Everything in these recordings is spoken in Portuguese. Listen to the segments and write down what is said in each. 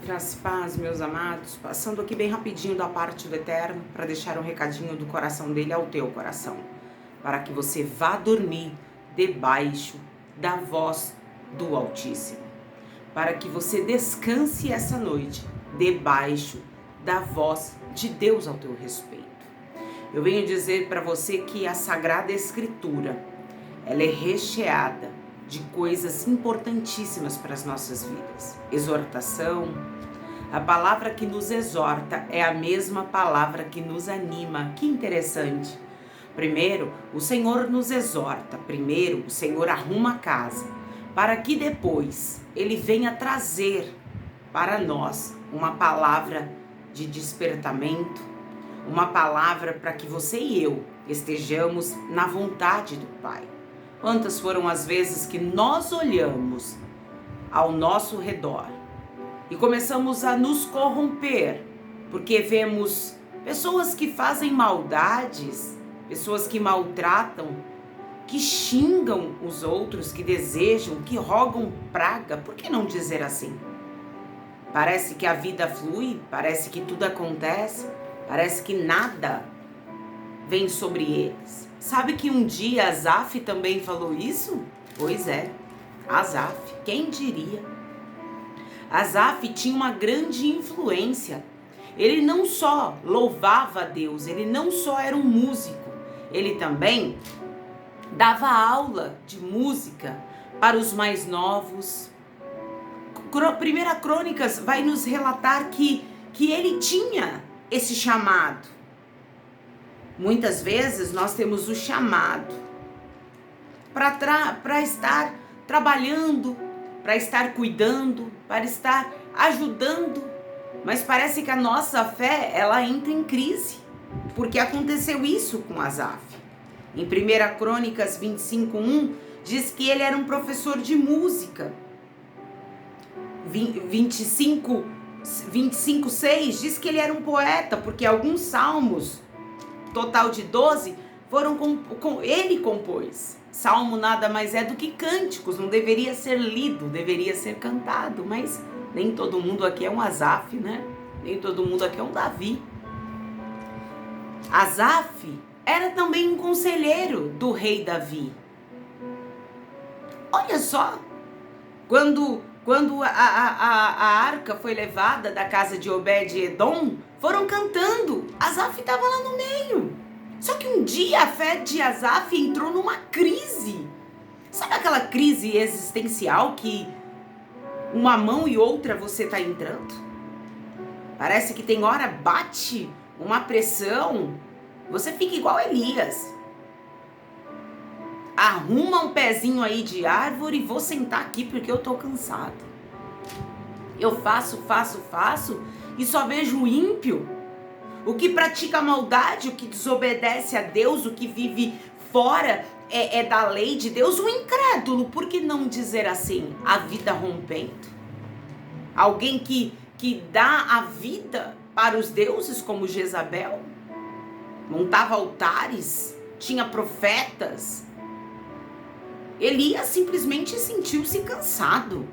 Graça e paz, meus amados, passando aqui bem rapidinho da parte do Eterno para deixar um recadinho do coração dele ao teu coração, para que você vá dormir debaixo da voz do Altíssimo, para que você descanse essa noite debaixo da voz de Deus ao teu respeito. Eu venho dizer para você que a Sagrada Escritura, ela é recheada de coisas importantíssimas para as nossas vidas. Exortação, a palavra que nos exorta é a mesma palavra que nos anima. Que interessante. Primeiro, o Senhor nos exorta. Primeiro, o Senhor arruma a casa, para que depois Ele venha trazer para nós uma palavra de despertamento, uma palavra para que você e eu estejamos na vontade do Pai. Quantas foram as vezes que nós olhamos ao nosso redor e começamos a nos corromper, porque vemos pessoas que fazem maldades, pessoas que maltratam, que xingam os outros, que desejam, que rogam praga. Por que não dizer assim? Parece que a vida flui, parece que tudo acontece, parece que nada vem sobre eles. Sabe que um dia Asaf também falou isso? Pois é, Asaf, quem diria? Asaf tinha uma grande influência. Ele não só louvava a Deus, ele não só era um músico, ele também dava aula de música para os mais novos. Primeira Crônicas vai nos relatar que ele tinha esse chamado. Muitas vezes nós temos o chamado para estar trabalhando, para estar cuidando, para estar ajudando, mas parece que a nossa fé, ela entra em crise, porque aconteceu isso com Asaf. Em 1 Crônicas 25:1 diz que ele era um professor de música. 25:6 diz que ele era um poeta, porque alguns salmos, total de 12, foram ele compôs. Salmo nada mais é do que cânticos, não deveria ser lido, deveria ser cantado, mas nem todo mundo aqui é um Asaf, né? Nem todo mundo aqui é um Davi. Asaf era também um conselheiro do rei Davi. Olha só, quando a arca foi levada da casa de Obed-Edom, foram cantando, Asaf estava lá no meio. Só que um dia a fé de Asaf entrou numa crise. Sabe aquela crise existencial que uma mão e outra você está entrando? Parece que tem hora bate uma pressão, você fica igual Elias. Arruma um pezinho aí de árvore e vou sentar aqui porque eu tô cansado. Eu faço e só vejo o ímpio, o que pratica maldade, o que desobedece a Deus, o que vive fora da lei de Deus, o incrédulo. Por que não dizer assim? A vida rompendo. Alguém que dá a vida para os deuses, como Jezabel, montava altares, tinha profetas. Elias simplesmente sentiu-se cansado.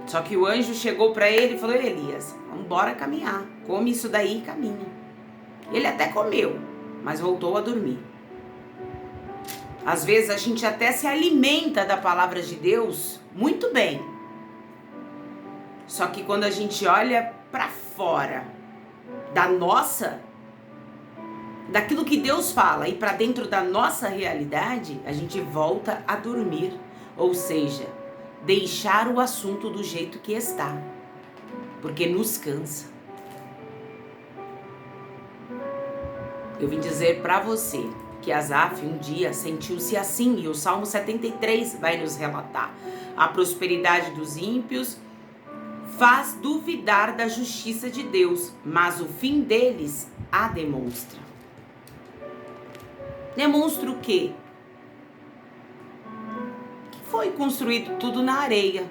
Só que o anjo chegou para ele e falou: Elias, vamos embora caminhar. Come isso daí e caminha. Ele até comeu, mas voltou a dormir. Às vezes a gente até se alimenta da palavra de Deus muito bem. Só que quando a gente olha para fora daquilo que Deus fala e para dentro da nossa realidade, a gente volta a dormir, ou seja, deixar o assunto do jeito que está, porque nos cansa. Eu vim dizer para você que Asaf um dia sentiu-se assim, e o Salmo 73 vai nos relatar: a prosperidade dos ímpios faz duvidar da justiça de Deus, mas o fim deles a demonstra. Demonstra o quê? Que foi construído tudo na areia.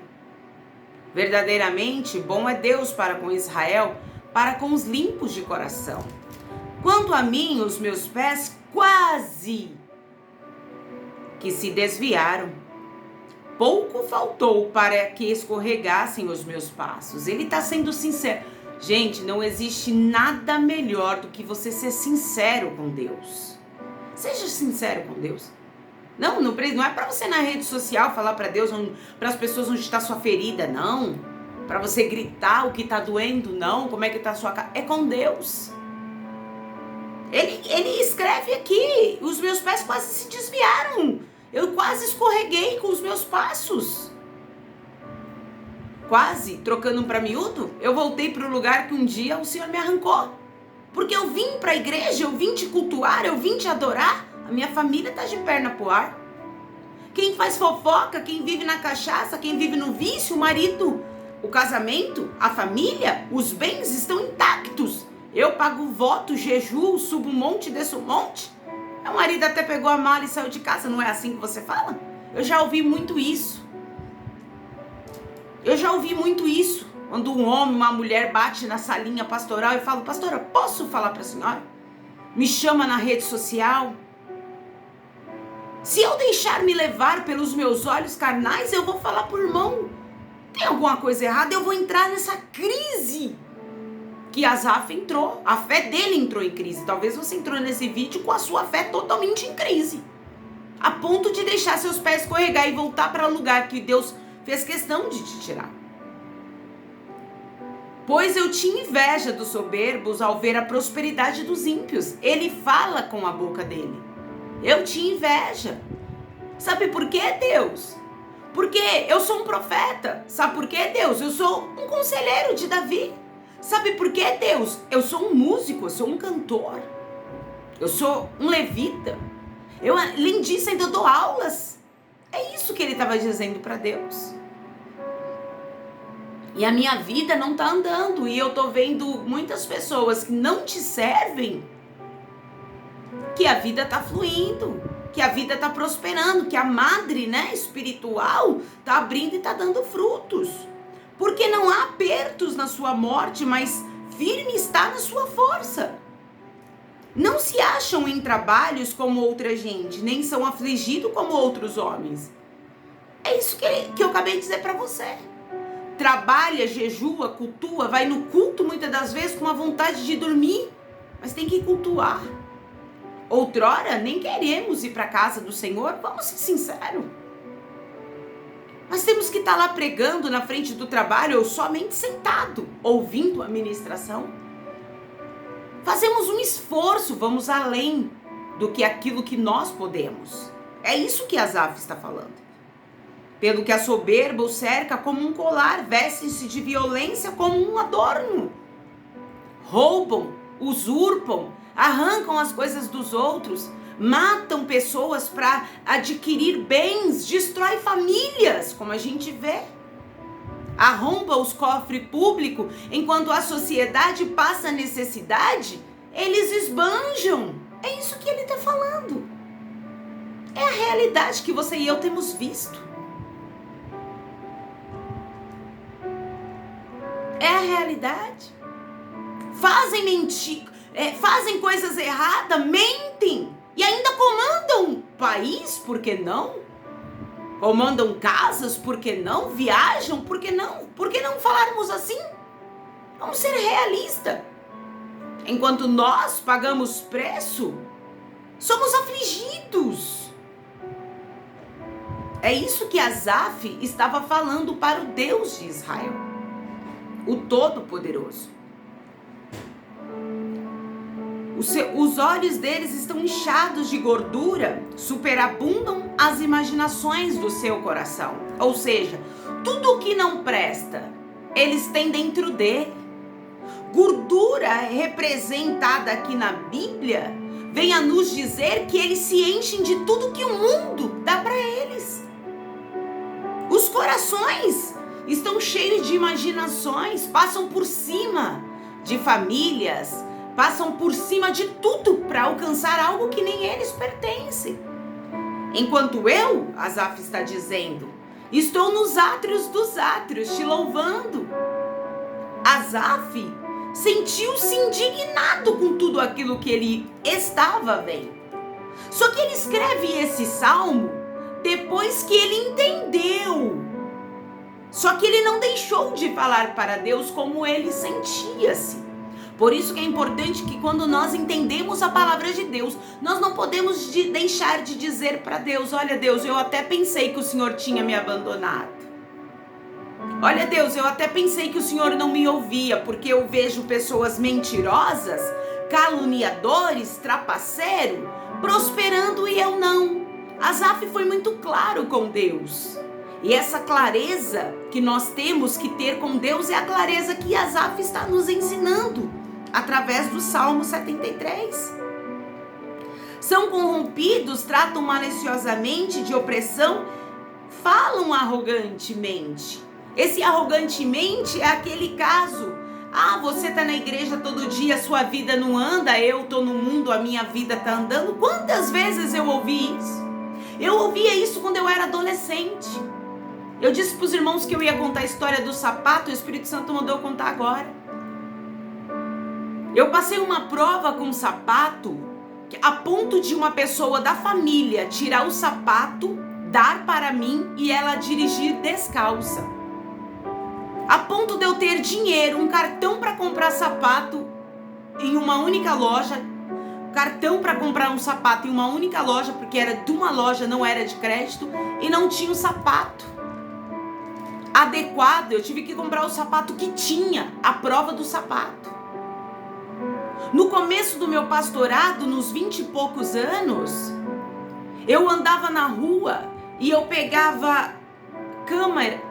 Verdadeiramente bom é Deus para com Israel, para com os limpos de coração. Quanto a mim, os meus pés quase que se desviaram. pouco faltou para que escorregassem os meus passos. Ele está sendo sincero. Gente, não existe nada melhor do que você ser sincero com Deus. Seja sincero com Deus. Não é para você na rede social falar para Deus, para as pessoas onde está sua ferida, não. Para você gritar o que está doendo, não. Como é que está a sua cara. É com Deus. Ele escreve aqui, os meus pés quase se desviaram. Eu quase escorreguei com os meus passos. Quase, trocando para miúdo, eu voltei para o lugar que um dia o Senhor me arrancou. Porque eu vim para a igreja, eu vim te cultuar, eu vim te adorar. A minha família está de perna pro ar. Quem faz fofoca, quem vive na cachaça, quem vive no vício, o marido, o casamento, a família, os bens estão intactos. Eu pago voto, jejuo, subo um monte, desço um monte. Meu marido até pegou a mala e saiu de casa. Não é assim que você fala? Eu já ouvi muito isso. Quando um homem, uma mulher bate na salinha pastoral e fala: pastora, posso falar para a senhora? Me chama na rede social. Se eu deixar me levar pelos meus olhos carnais, eu vou falar pro irmão: tem alguma coisa errada? Eu vou entrar nessa crise que Asaf entrou. A fé dele entrou em crise. Talvez você entrou nesse vídeo com a sua fé totalmente em crise, a ponto de deixar seus pés escorregar e voltar para o lugar que Deus fez questão de te tirar. Pois eu tinha inveja dos soberbos ao ver a prosperidade dos ímpios. Ele fala com a boca dele. Eu tinha inveja. Sabe por quê, Deus? Porque eu sou um profeta. Sabe por quê, Deus? Eu sou um conselheiro de Davi. Sabe por quê, Deus? Eu sou um músico, eu sou um cantor. Eu sou um levita. Além disso, ainda dou aulas. É isso que ele estava dizendo para Deus. E a minha vida não está andando. E eu estou vendo muitas pessoas que não te servem, que a vida está fluindo, que a vida está prosperando, que a madre, espiritual está abrindo e está dando frutos. Porque não há apertos na sua morte, mas firme está na sua força. Não se acham em trabalhos como outra gente, nem são afligidos como outros homens. É isso que eu acabei de dizer para você. Trabalha, jejua, cultua, vai no culto muitas das vezes com a vontade de dormir, mas tem que cultuar. Outrora, nem queremos ir para a casa do Senhor, vamos ser sinceros. Mas temos que estar lá pregando na frente do trabalho ou somente sentado, ouvindo a ministração. Fazemos um esforço, vamos além do que aquilo que nós podemos. É isso que Asaf está falando. Pelo que a soberba o cerca como um colar, vestem-se de violência como um adorno. Roubam, usurpam, arrancam as coisas dos outros, matam pessoas para adquirir bens, destrói famílias, como a gente vê. Arromba os cofres públicos, enquanto a sociedade passa necessidade, eles esbanjam. É isso que ele está falando. É a realidade que você e eu temos visto. É a realidade. Fazem mentir, fazem coisas erradas, mentem e ainda comandam o país, por que não? Comandam casas, por que não? Viajam, por que não? Por que não falarmos assim? Vamos ser realistas. Enquanto nós pagamos preço, somos afligidos. É isso que Asaf estava falando para o Deus de Israel, o Todo-Poderoso. Os olhos deles estão inchados de gordura, superabundam as imaginações do seu coração. Ou seja, tudo o que não presta, eles têm dentro dele. Gordura representada aqui na Bíblia vem a nos dizer que eles se enchem de tudo que o mundo dá para eles. Os corações estão cheios de imaginações, passam por cima de famílias, passam por cima de tudo para alcançar algo que nem eles pertencem. Enquanto eu, Asaf está dizendo, estou nos átrios dos átrios, te louvando. Asaf sentiu-se indignado com tudo aquilo que ele estava vendo. Só que ele escreve esse salmo depois que ele entendeu. Só que ele não deixou de falar para Deus como ele sentia-se. Por isso que é importante que quando nós entendemos a palavra de Deus, nós não podemos deixar de dizer para Deus: olha Deus, eu até pensei que o Senhor tinha me abandonado. Olha Deus, eu até pensei que o Senhor não me ouvia, porque eu vejo pessoas mentirosas, caluniadores, trapaceiros, prosperando e eu não. Asaf foi muito claro com Deus. E essa clareza que nós temos que ter com Deus é a clareza que Asaf está nos ensinando através do Salmo 73. São corrompidos, tratam maliciosamente, de opressão, falam arrogantemente. Esse arrogantemente é aquele caso: ah, você está na igreja todo dia, sua vida não anda, eu estou no mundo, a minha vida está andando. Quantas vezes eu ouvi isso? Eu ouvia isso quando eu era adolescente. Eu disse para os irmãos que eu ia contar a história do sapato, o Espírito Santo mandou eu contar agora. Eu passei uma prova com um sapato, a ponto de uma pessoa da família tirar o sapato, dar para mim e ela dirigir descalça. A ponto de eu ter dinheiro, um cartão para comprar sapato em uma única loja, cartão para comprar um sapato em uma única loja, porque era de uma loja, não era de crédito, e não tinha um sapato adequado. Eu tive que comprar o sapato que tinha a prova do sapato. No começo do meu pastorado, nos 20 e poucos anos, eu andava na rua e eu pegava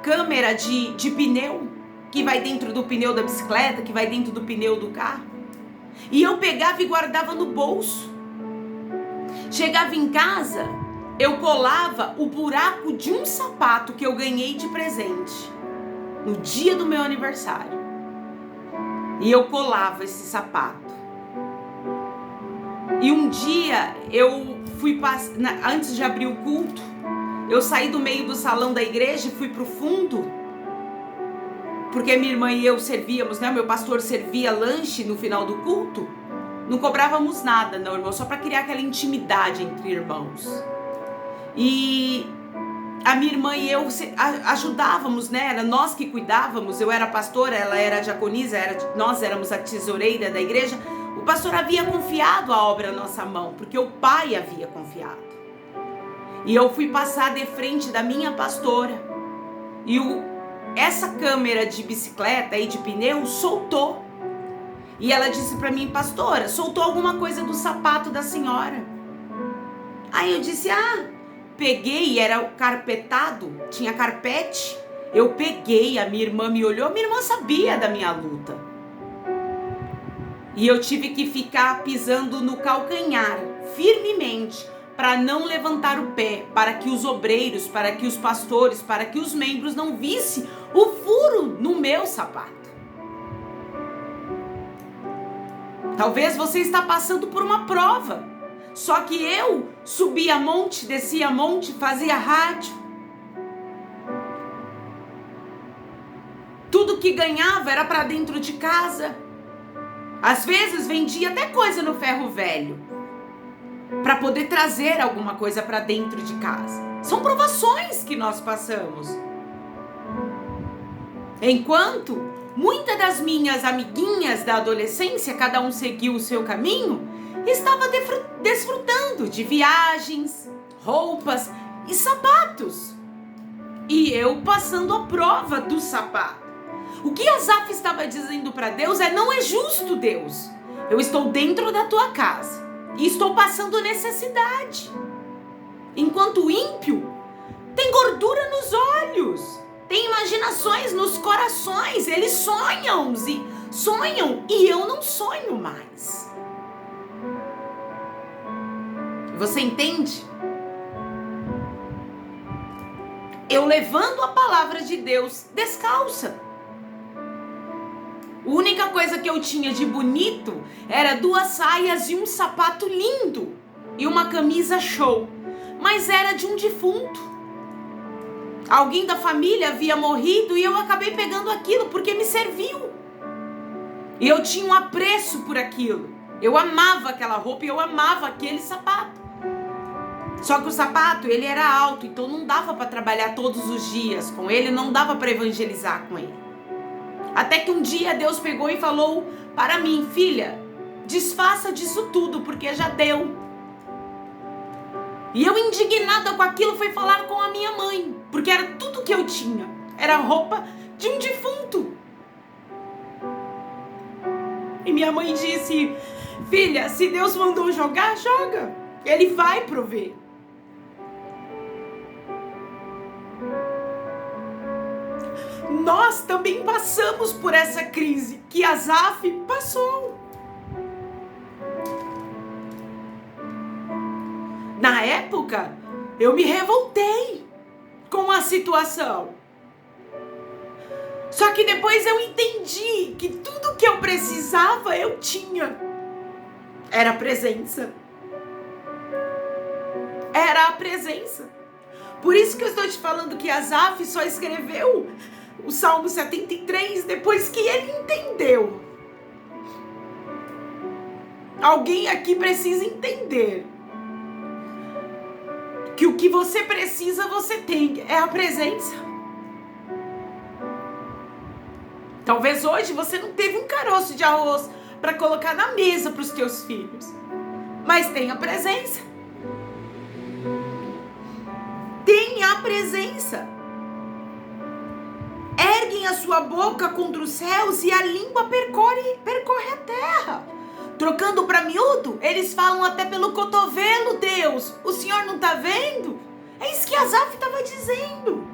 câmera de pneu, que vai dentro do pneu da bicicleta, que vai dentro do pneu do carro, e eu pegava e guardava no bolso. Chegava em casa, eu colava o buraco de um sapato que eu ganhei de presente no dia do meu aniversário, e eu colava esse sapato. E um dia eu fui antes de abrir o culto, eu saí do meio do salão da igreja e fui pro fundo, porque minha irmã e eu servíamos, né? Meu pastor servia lanche no final do culto. Não cobrávamos nada, não, irmão, só para criar aquela intimidade entre irmãos. E a minha irmã e eu ajudávamos, né? Era nós que cuidávamos. Eu era pastora, ela era diaconisa, nós éramos a tesoureira da igreja. O pastor havia confiado a obra na nossa mão, porque o pai havia confiado. E eu fui passar de frente da minha pastora, e essa câmera de bicicleta e de pneu soltou. E ela disse para mim: pastora, soltou alguma coisa do sapato da senhora. Aí eu disse: peguei, era carpetado, tinha carpete. Eu peguei, a minha irmã me olhou, minha irmã sabia da minha luta. E eu tive que ficar pisando no calcanhar, firmemente, para não levantar o pé, para que os obreiros, para que os pastores, para que os membros não vissem o furo no meu sapato. Talvez você está passando por uma prova, só que eu subia monte, descia monte, fazia rádio. Tudo que ganhava era para dentro de casa. Às vezes vendia até coisa no ferro velho, para poder trazer alguma coisa para dentro de casa. São provações que nós passamos. Enquanto muitas das minhas amiguinhas da adolescência, cada um seguiu o seu caminho, estava desfrutando de viagens, roupas e sapatos. E eu passando a prova do sapato. O que Asaf estava dizendo para Deus é: não é justo, Deus. Eu estou dentro da tua casa e estou passando necessidade. Enquanto o ímpio tem gordura nos olhos, tem imaginações nos corações, eles sonham e eu não sonho mais. Você entende? Eu levando a palavra de Deus descalça. A única coisa que eu tinha de bonito era 2 saias e um sapato lindo e uma camisa show, mas era de um defunto. Alguém da família havia morrido e eu acabei pegando aquilo porque me serviu. E eu tinha um apreço por aquilo. Eu amava aquela roupa e eu amava aquele sapato. Só que o sapato, ele era alto, então não dava para trabalhar todos os dias com ele, não dava para evangelizar com ele. Até que um dia Deus pegou e falou para mim: filha, desfaça disso tudo, porque já deu. E eu, indignada com aquilo, fui falar com a minha mãe, porque era tudo que eu tinha, era roupa de um defunto. E minha mãe disse: filha, se Deus mandou jogar, joga, Ele vai prover. Nós também passamos por essa crise que Asaf passou. Na época, eu me revoltei com a situação. Só que depois eu entendi que tudo que eu precisava eu tinha. Era a presença. Era a presença. Por isso que eu estou te falando que Asaf só escreveu o Salmo 73 depois que ele entendeu. Alguém aqui precisa entender que o que você precisa, você tem. É a presença. Talvez hoje você não teve um caroço de arroz para colocar na mesa para os teus filhos. Mas tem a presença. Tem a presença. Erguem a sua boca contra os céus e a língua percorre a terra. Trocando para miúdo, eles falam até pelo cotovelo, Deus. O Senhor não está vendo? É isso que Asaf estava dizendo.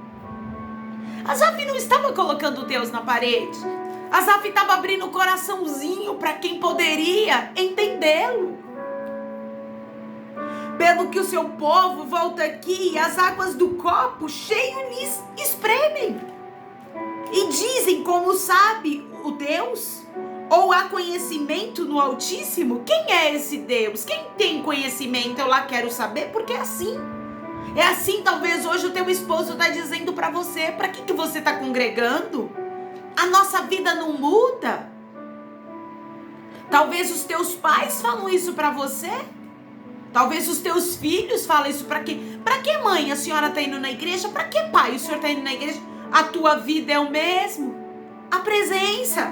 Asaf não estava colocando Deus na parede. Asaf estava abrindo o coraçãozinho para quem poderia entendê-lo. Pelo que o seu povo volta aqui e as águas do copo cheio lhes espremem. E dizem: como sabe o Deus? Ou há conhecimento no Altíssimo? Quem é esse Deus? Quem tem conhecimento? Eu lá quero saber, porque é assim. É assim, talvez hoje o teu esposo está dizendo para você: para que você está congregando? A nossa vida não muda? Talvez os teus pais falam isso para você? Talvez os teus filhos falam isso para quê? Para que, mãe, a senhora está indo na igreja? Para que, pai, o senhor está indo na igreja? A tua vida é o mesmo. A presença.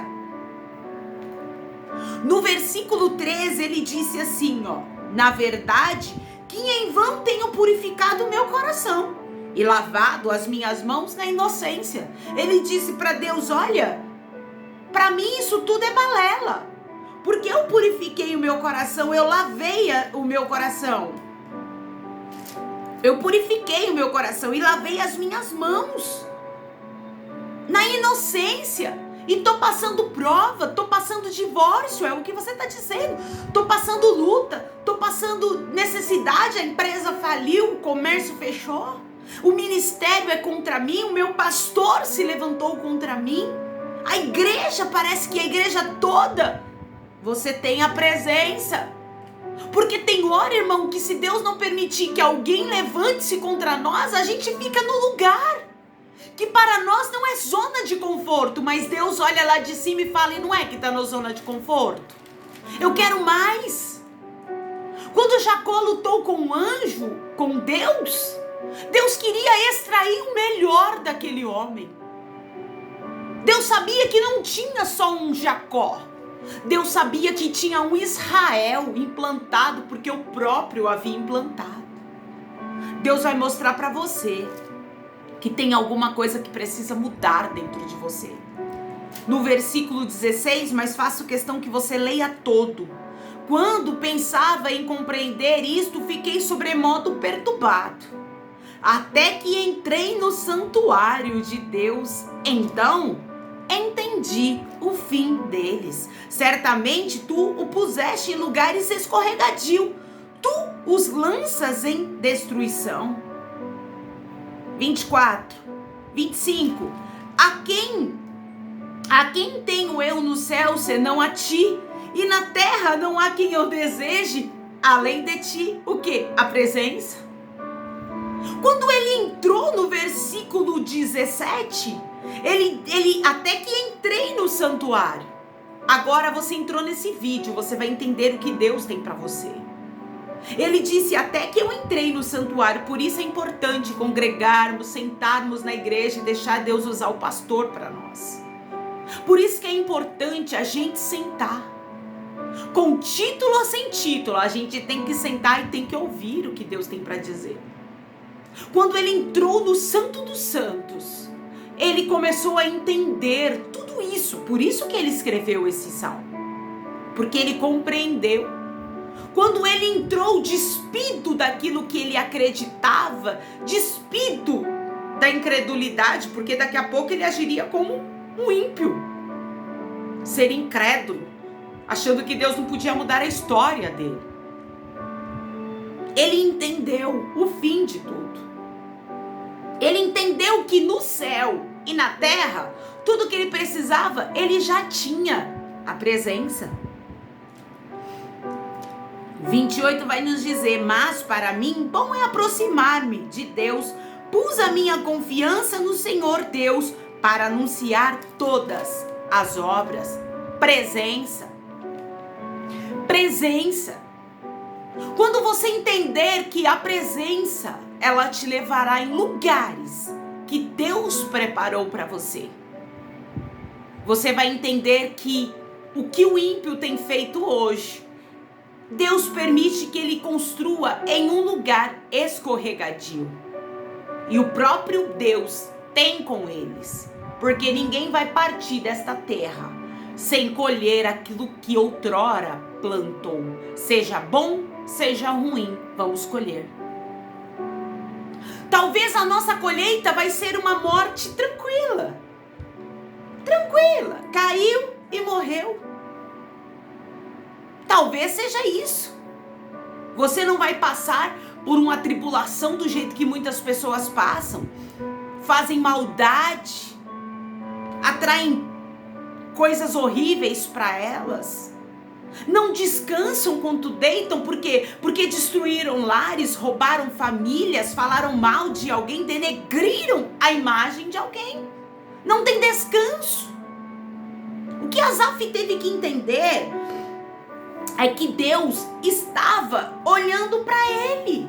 No versículo 13, ele disse assim, ó: na verdade, que em vão tenho purificado o meu coração e lavado as minhas mãos na inocência. Ele disse para Deus: olha, para mim isso tudo é balela, porque eu purifiquei o meu coração, eu lavei o meu coração. Eu purifiquei o meu coração e lavei as minhas mãos na inocência. E tô passando prova, tô passando divórcio, é o que você tá dizendo. Tô passando luta, tô passando necessidade, a empresa faliu, o comércio fechou, o ministério é contra mim, o meu pastor se levantou contra mim, a igreja, parece que a igreja toda. Você tem a presença. Porque tem hora, irmão, que se Deus não permitir que alguém levante-se contra nós, a gente fica no lugar que para nós não é zona de conforto, mas Deus olha lá de cima e fala: e não é que está na zona de conforto? Eu quero mais. Quando Jacó lutou com o anjo, com Deus, Deus queria extrair o melhor daquele homem. Deus sabia que não tinha só um Jacó. Deus sabia que tinha um Israel implantado, porque o próprio havia implantado. Deus vai mostrar para você que tem alguma coisa que precisa mudar dentro de você. No versículo 16, mas faço questão que você leia todo. Quando pensava em compreender isto, fiquei sobremodo perturbado, até que entrei no santuário de Deus. Então entendi o fim deles. Certamente tu o puseste em lugares escorregadio, tu os lanças em destruição. 24, 25. A quem tenho eu no céu senão a ti? E na terra não há quem eu deseje além de ti. O quê? A presença. Quando ele entrou no versículo 17, ele até que entrei no santuário. Agora você entrou nesse vídeo, você vai entender o que Deus tem para você. Ele disse: até que eu entrei no santuário. Por isso é importante congregarmos, sentarmos na igreja e deixar Deus usar o pastor para nós. Por isso que é importante a gente sentar. Com título ou sem título, a gente tem que sentar e tem que ouvir o que Deus tem para dizer. Quando ele entrou no Santo dos Santos, ele começou a entender tudo isso. Por isso que ele escreveu esse salmo. Porque ele compreendeu. Quando ele entrou despido daquilo que ele acreditava, despido da incredulidade, porque daqui a pouco ele agiria como um ímpio. Ser incrédulo, achando que Deus não podia mudar a história dele. Ele entendeu o fim de tudo. Ele entendeu que no céu e na terra, tudo que ele precisava, ele já tinha. A presença. 28 vai nos dizer: mas para mim, bom é aproximar-me de Deus. Pus a minha confiança no Senhor Deus para anunciar todas as obras. Presença. Presença. Quando você entender que a presença, ela te levará em lugares que Deus preparou para você. Você vai entender que o que o ímpio tem feito hoje, Deus permite que ele construa em um lugar escorregadio. E o próprio Deus tem com eles. Porque ninguém vai partir desta terra sem colher aquilo que outrora plantou. Seja bom, seja ruim, vamos colher. Talvez a nossa colheita vai ser uma morte tranquila. Tranquila. Caiu e morreu. Talvez seja isso. Você não vai passar por uma tribulação do jeito que muitas pessoas passam. Fazem maldade. Atraem coisas horríveis para elas. Não descansam quando deitam. Por quê? Porque destruíram lares, roubaram famílias, falaram mal de alguém, denegriram a imagem de alguém. Não tem descanso. O que Asaf teve que entender é que Deus estava olhando para ele.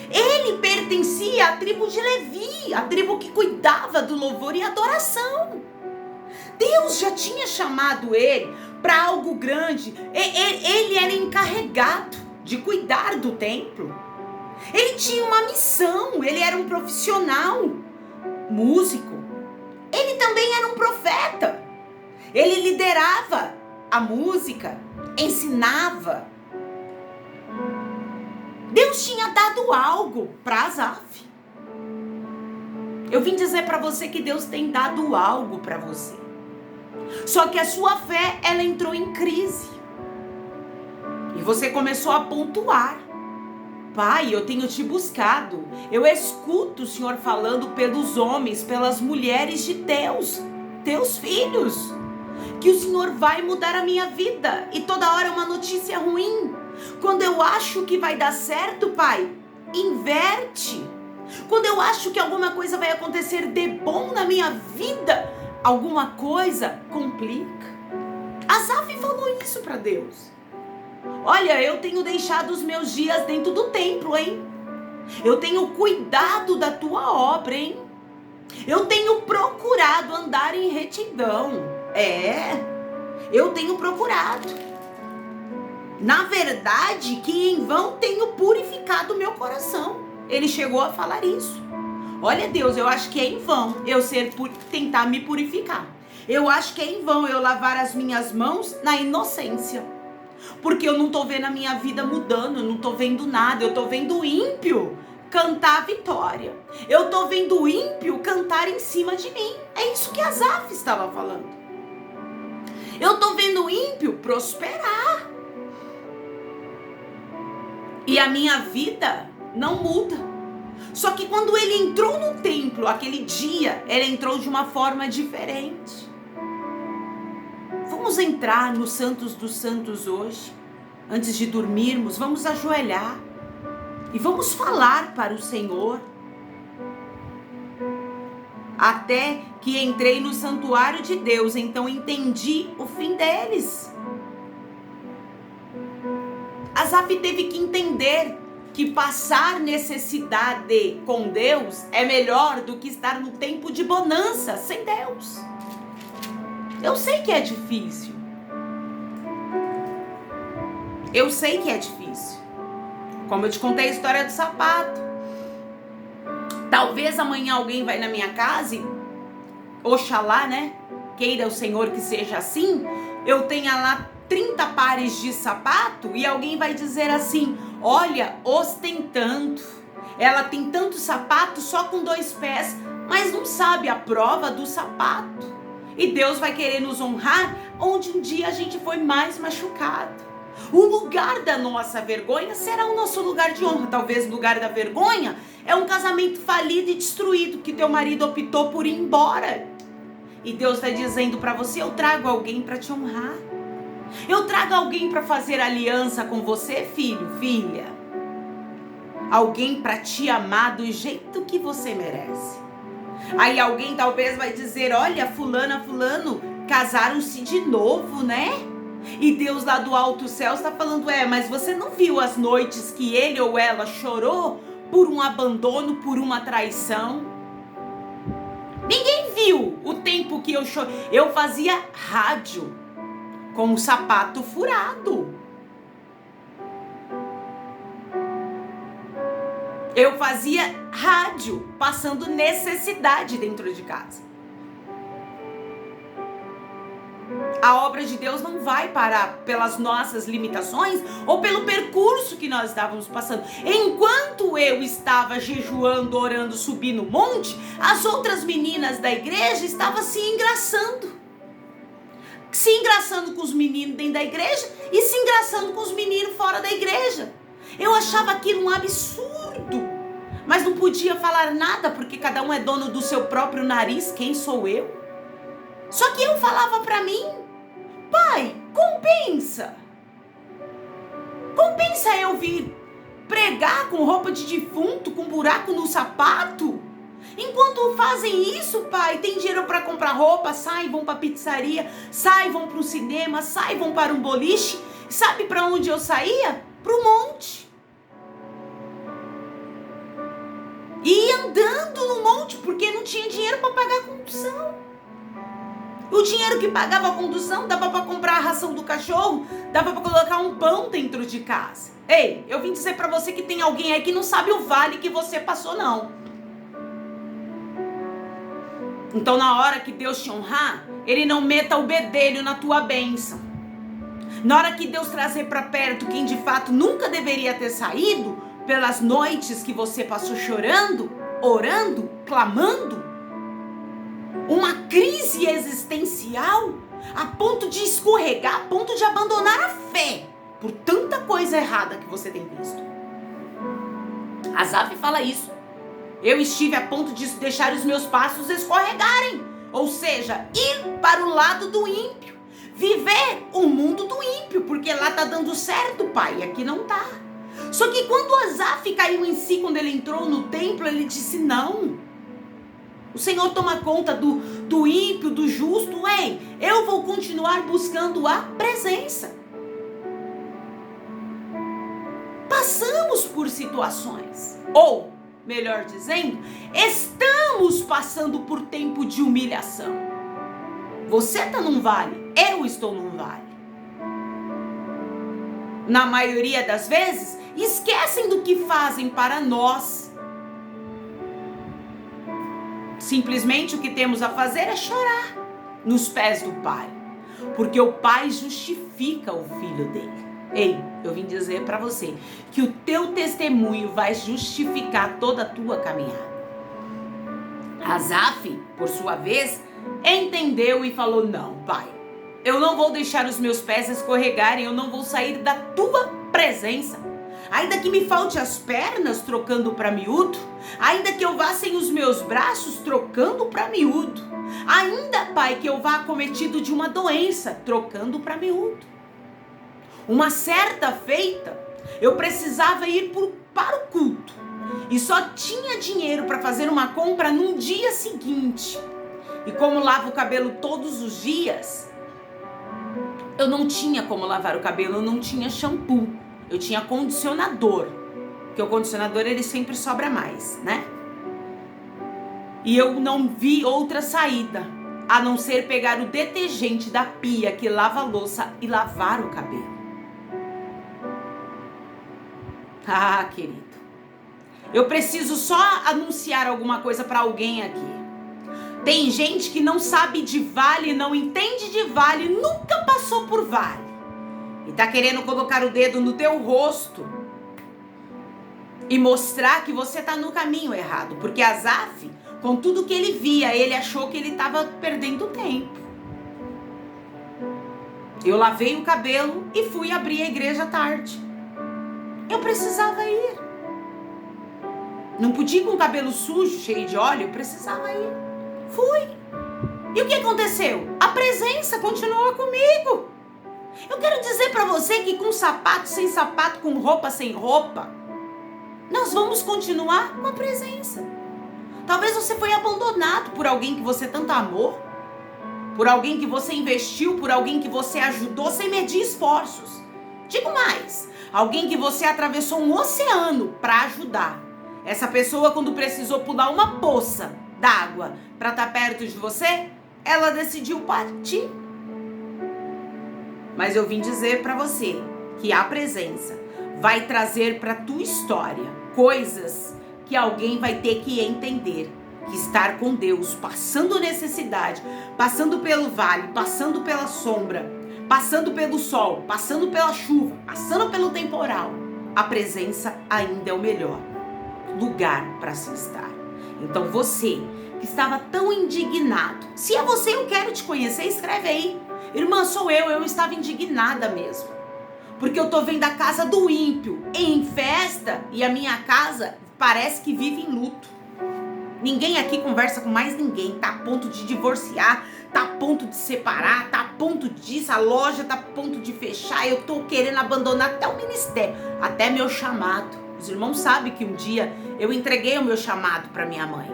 Ele pertencia à tribo de Levi, a tribo que cuidava do louvor e adoração. Deus já tinha chamado ele para algo grande. Ele era encarregado de cuidar do templo. Ele tinha uma missão, ele era um profissional, músico. Ele também era um profeta. Ele liderava a música, ensinava. Deus tinha dado algo para Asaf. Eu vim dizer para você que Deus tem dado algo para você. Só que a sua fé, ela entrou em crise. E você começou a pontuar. Pai, eu tenho te buscado. Eu escuto o Senhor falando pelos homens, pelas mulheres de Deus, teus filhos, que o Senhor vai mudar a minha vida. E toda hora é uma notícia ruim. Quando eu acho que vai dar certo, Pai, inverte. Quando eu acho que alguma coisa vai acontecer de bom na minha vida, alguma coisa complica. Asaf falou isso para Deus. Olha, eu tenho deixado os meus dias dentro do templo, hein? Eu tenho cuidado da tua obra, hein? Eu tenho procurado andar em retidão. Eu tenho procurado. Na verdade, que em vão tenho purificado o meu coração. Ele chegou a falar isso. Olha, Deus, eu acho que é em vão eu tentar me purificar. Eu acho que é em vão eu lavar as minhas mãos na inocência. Porque eu não estou vendo a minha vida mudando, eu não estou vendo nada. Eu estou vendo o ímpio cantar a vitória. Eu estou vendo o ímpio cantar em cima de mim. É isso que Asaf estava falando. Eu estou vendo o ímpio prosperar. E a minha vida não muda. Só que quando ele entrou no templo, aquele dia, ele entrou de uma forma diferente. Vamos entrar no Santos dos Santos hoje. Antes de dormirmos, vamos ajoelhar. E vamos falar para o Senhor. Até que entrei no santuário de Deus, então entendi o fim deles. Asaf teve que entender que passar necessidade com Deus é melhor do que estar no tempo de bonança sem Deus. Eu sei que é difícil. Eu sei que é difícil. Como eu te contei a história do sapato. Talvez amanhã alguém vai na minha casa e, oxalá, né? Queira o Senhor que seja assim, eu tenha lá 30 pares de sapato e alguém vai dizer assim: olha, ostentando, ela tem tanto sapato só com 2 pés, mas não sabe a prova do sapato. E Deus vai querer nos honrar onde um dia a gente foi mais machucado. O lugar da nossa vergonha será o nosso lugar de honra. Talvez o lugar da vergonha é um casamento falido e destruído que teu marido optou por ir embora. E Deus está dizendo para você: eu trago alguém para te honrar. Eu trago alguém para fazer aliança com você, filho, filha. Alguém para te amar do jeito que você merece. Aí alguém talvez vai dizer: olha, fulana, fulano, casaram-se de novo, né? E Deus lá do alto céu está falando: mas você não viu as noites que ele ou ela chorou por um abandono, por uma traição? Ninguém viu o tempo que eu chorei. Eu fazia rádio com o sapato furado. Eu fazia rádio passando necessidade dentro de casa. A obra de Deus não vai parar pelas nossas limitações ou pelo percurso que nós estávamos passando. Enquanto eu estava jejuando, orando, subindo o monte, as outras meninas da igreja estavam se engraçando. Se engraçando com os meninos dentro da igreja e se engraçando com os meninos fora da igreja. Eu achava aquilo um absurdo, mas não podia falar nada porque cada um é dono do seu próprio nariz. Quem sou eu? Só que eu falava pra mim: pai, compensa eu vir pregar com roupa de defunto, com buraco no sapato? Enquanto fazem isso, pai, tem dinheiro para comprar roupa, saem, vão para pizzaria, saem, vão para o cinema, saem, vão para um boliche. Sabe para onde eu saía? Para o monte. E ia andando no monte porque não tinha dinheiro para pagar a condução. O dinheiro que pagava a condução dava para comprar a ração do cachorro, dava para colocar um pão dentro de casa. Ei, eu vim dizer para você que tem alguém aí que não sabe o vale que você passou, não. Então, na hora que Deus te honrar, Ele não meta o bedelho na tua bênção. Na hora que Deus trazer para perto quem de fato nunca deveria ter saído, pelas noites que você passou chorando, orando, clamando, uma crise existencial a ponto de escorregar, a ponto de abandonar a fé por tanta coisa errada que você tem visto. Asaf fala isso. Eu estive a ponto de deixar os meus passos escorregarem. Ou seja, ir para o lado do ímpio. Viver o mundo do ímpio. Porque lá tá dando certo, pai. E aqui não tá. Só que quando Asaf caiu em si, quando ele entrou no templo, ele disse: não. O Senhor toma conta do ímpio, do justo. Ei, eu vou continuar buscando a presença. Passamos por situações. Ou, melhor dizendo, estamos passando por tempo de humilhação. Você está num vale, eu estou num vale. Na maioria das vezes, esquecem do que fazem para nós. Simplesmente o que temos a fazer é chorar nos pés do Pai. Porque o Pai justifica o filho dele. Ei, eu vim dizer para você que o teu testemunho vai justificar toda a tua caminhada. Asaf, por sua vez, entendeu e falou: não, pai, eu não vou deixar os meus pés escorregarem, eu não vou sair da tua presença. Ainda que me falte as pernas, trocando para miúdo, ainda que eu vá sem os meus braços, trocando para miúdo, ainda, pai, que eu vá acometido de uma doença, trocando para miúdo. Uma certa feita, eu precisava ir para o culto e só tinha dinheiro para fazer uma compra no dia seguinte. E como lavo o cabelo todos os dias, eu não tinha como lavar o cabelo, eu não tinha shampoo. eu tinha condicionador, porque o condicionador ele sempre sobra mais, né? E eu não vi outra saída, a não ser pegar o detergente da pia que lava a louça e lavar o cabelo. Ah, querido, eu preciso só anunciar alguma coisa para alguém aqui. Tem gente que não sabe de vale, não entende de vale, nunca passou por vale. E tá querendo colocar o dedo no teu rosto e mostrar que você tá no caminho errado. Porque Asaf, com tudo que ele via, ele achou que ele tava perdendo tempo. Eu lavei o cabelo e fui abrir a igreja à tarde. Eu precisava ir. Não podia ir com o cabelo sujo, cheio de óleo, eu precisava ir. Fui. E o que aconteceu? A presença continua comigo. Eu quero dizer pra você que com sapato, sem sapato, com roupa, sem roupa, nós vamos continuar com a presença. Talvez você foi abandonado por alguém que você tanto amou, por alguém que você investiu, por alguém que você ajudou sem medir esforços. Digo mais, alguém que você atravessou um oceano para ajudar. Essa pessoa, quando precisou pular uma poça d'água para estar perto de você, ela decidiu partir. Mas eu vim dizer para você que a presença vai trazer para tua história coisas que alguém vai ter que entender. Que estar com Deus, passando necessidade, passando pelo vale, passando pela sombra, passando pelo sol, passando pela chuva, passando pelo temporal, a presença ainda é o melhor lugar para se estar. Então você que estava tão indignado, se é você, eu quero te conhecer, escreve aí. Irmã, sou eu estava indignada mesmo. Porque eu tô vendo a casa do ímpio em festa e a minha casa parece que vive em luto. Ninguém aqui conversa com mais ninguém, tá a ponto de divorciar, tá a ponto de separar, tá a ponto disso, a loja tá a ponto de fechar, eu tô querendo abandonar até o ministério, até meu chamado. Os irmãos sabem que um dia eu entreguei o meu chamado para minha mãe.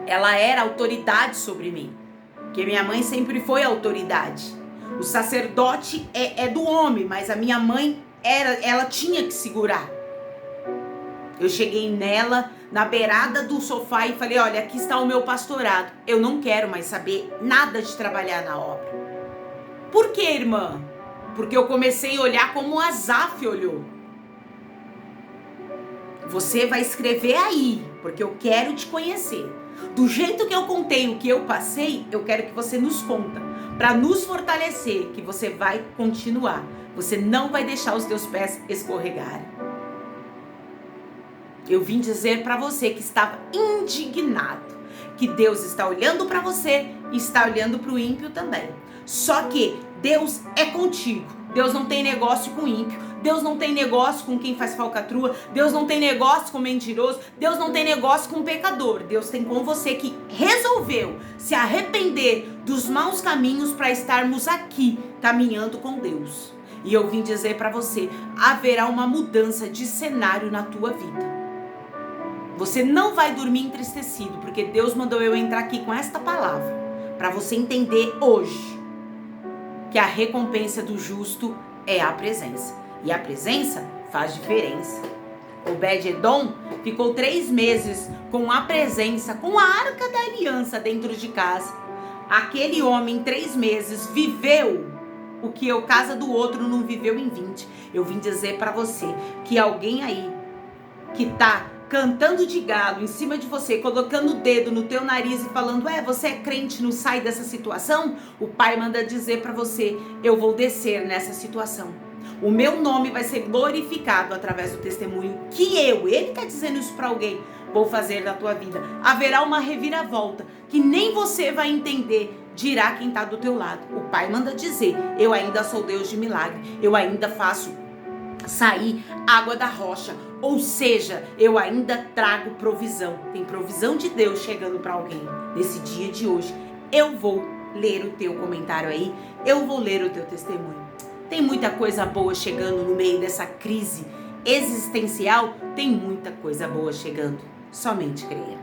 Ela era autoridade sobre mim, porque minha mãe sempre foi autoridade. O sacerdote é do homem, mas a minha mãe ela tinha que segurar. Eu cheguei nela, na beirada do sofá e falei, olha, aqui está o meu pastorado. Eu não quero mais saber nada de trabalhar na obra. Por que, irmã? Porque eu comecei a olhar como Asaf olhou. Você vai escrever aí, porque eu quero te conhecer. Do jeito que eu contei o que eu passei, eu quero que você nos conta. Para nos fortalecer, que você vai continuar. Você não vai deixar os teus pés escorregarem. Eu vim dizer para você que estava indignado, que Deus está olhando para você e está olhando para o ímpio também. Só que Deus é contigo. Deus não tem negócio com ímpio. Deus não tem negócio com quem faz falcatrua. Deus não tem negócio com mentiroso. Deus não tem negócio com pecador. Deus tem com você que resolveu se arrepender dos maus caminhos para estarmos aqui caminhando com Deus. E eu vim dizer para você, haverá uma mudança de cenário na tua vida. Você não vai dormir entristecido, porque Deus mandou eu entrar aqui com esta palavra, para você entender hoje que a recompensa do justo é a presença. E a presença faz diferença. Obed-Edom ficou 3 meses com a presença, com a arca da aliança dentro de casa. Aquele homem em 3 meses viveu o que a casa do outro não viveu em 20. Eu vim dizer para você que alguém aí que tá cantando de galo em cima de você, colocando o dedo no teu nariz e falando, você é crente, não sai dessa situação, o Pai manda dizer para você, eu vou descer nessa situação. O meu nome vai ser glorificado através do testemunho que ele tá dizendo isso para alguém, vou fazer da tua vida. Haverá uma reviravolta que nem você vai entender, dirá quem tá do teu lado. O Pai manda dizer, eu ainda sou Deus de milagre, eu ainda faço sair água da rocha. Ou seja, eu ainda trago provisão. Tem provisão de Deus chegando para alguém nesse dia de hoje. Eu vou ler o teu comentário aí. Eu vou ler o teu testemunho. Tem muita coisa boa chegando no meio dessa crise existencial. Tem muita coisa boa chegando. Somente creia.